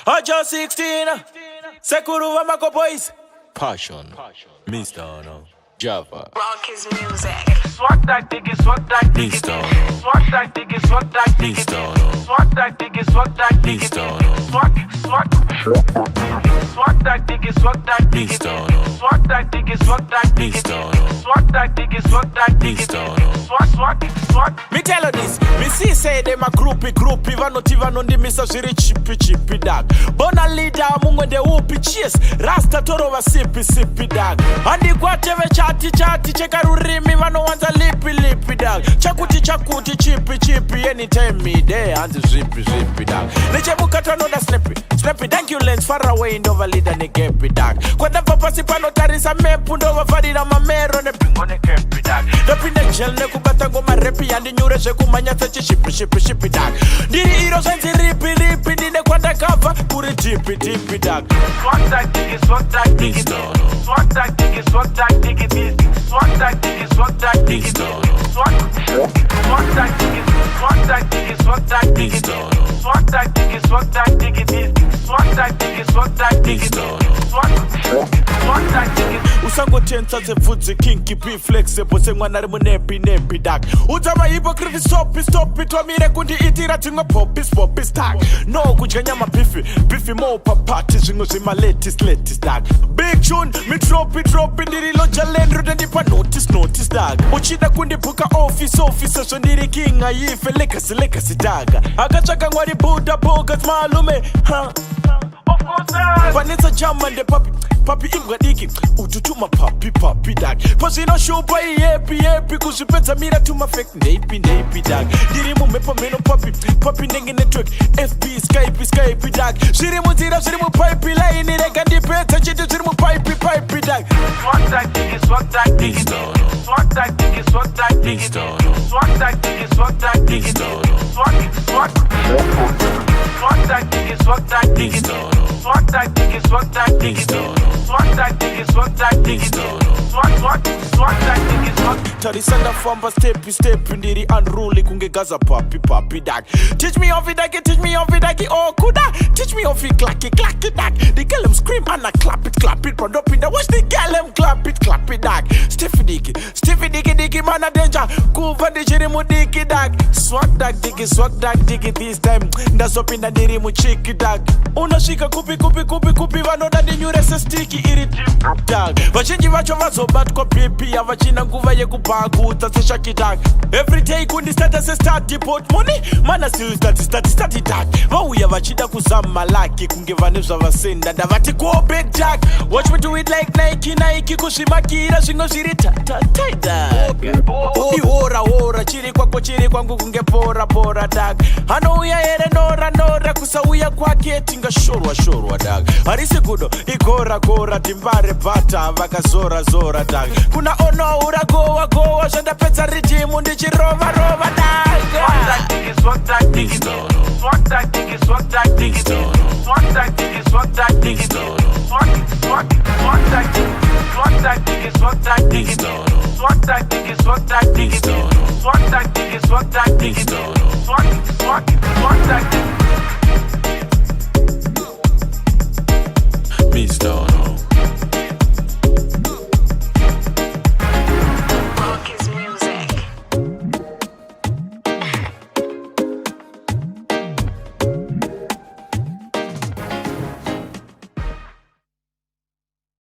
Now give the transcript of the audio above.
Ajo 16, Sekuru Wamako Boys. Passion, Mr. No. Java. Rock his music. Swat that diggy, swat that diggy, Mr. swat that diggy, swat that diggy, Mr. swat that diggy, swat that diggy, Mr. swat that diggy, swat that diggy, Mr. swat that diggy, swat that diggy, Mr. swat that diggy, swat that diggy, Mr. swat. Me tell you this, me see say them a groupie, vanoti vanondi misa ziri chippy dog. Bona leader mungo de upi cheers, rasta toro wa sippy dog. Andi kwateve chati cheka rurimi vano wanza lippy dog. Chakuti chippy anytime me there and zippy dog. Neche mukata no da snappy, thank you lens far away ndova leader ne gepi dog. Kwa napa pasi pano tarisa mepu ndova farira mamero ne pingo ne gepi dog. Dopine gel ne kubata ngoma repi andi nyure sheku manyata chippy dog. Diri iro sensi ripi ndine kwanda kava kuri tippy dog. Swat that diggy, swat that diggy, swat that diggy, swat that diggy, swat that diggy, swat that diggy, swat that diggy, swat that diggy, swat that diggy, swat that diggy, swat that diggy, swat that diggy, swat that diggy, swat that diggy. Usango tensa ze futsi kinky be flexible se mwana rimu nepi dog. Utama hypocrite stop it wamire kundi itira tingo popis tag. No kujanya beefy mo papati zingo zima latest dog. Big tune me drop it ndiri lo jalendro ndipa notice dog. Uchida kundi puka office so ndiri kinga yife legacy dog. Akachaka ngwari buda bogas malume ha. Vanessa German de papi ingwa diki ututuma papi dog. Pasino shupa yepi kuzipeta mira tuma fake nepi dog. Dirimu mepa meno papi nenge network FB Skype dog. Shirimu pipe line rega ndipeta chitu shirimu pipe dog. Swat that diggy, swat that diggy, swat that diggy, swat that diggy, swat that diggy, swat that diggy, swat that diggy, swat that diggy, swat that diggy, swat that diggy, swat that diggy, swat that diggy, swat that diggy, swat. Tarisanda famba step ndiri unruly kungegaza papi dog. Teach me off it doggy, oh kuda. Teach me off it clacky dog. The girl them scream and I clap it, put up in the watch the girl them clap it dog. Stiffy diggy man a danger. Kuva the jirimu diggy dog. Swat dog diggy this time. That's up in the dirimu chicky dog. Unashika kupi vano da di nyure se sticky iriti dog. Vachinji vacho vazo bat kwa pipi avachina nguva ye kupaguta se shaki dog. Every day kundi start deport money. Mana still start dog. Vauya vachida kuzama laki kungevanezwa vasenda davati go big dog. Watch me do it like Nike kushimakira shingo shiri tight dog. Ora chiri kwangu kungepora dog. Anouya ere nora kusauya kwake tinga shorwa dog. Harise kudo igora timbare bata vakazora dog. Kuna ono uragowa shanda pesa rijimu ndichirova dog. Swat that diggy, swat that diggy, swat that diggy, swat that diggy, swat that diggy, swat that diggy, swat that diggy, swat that diggy, swat that diggy, swat that diggy, swat that diggy, swat that diggy.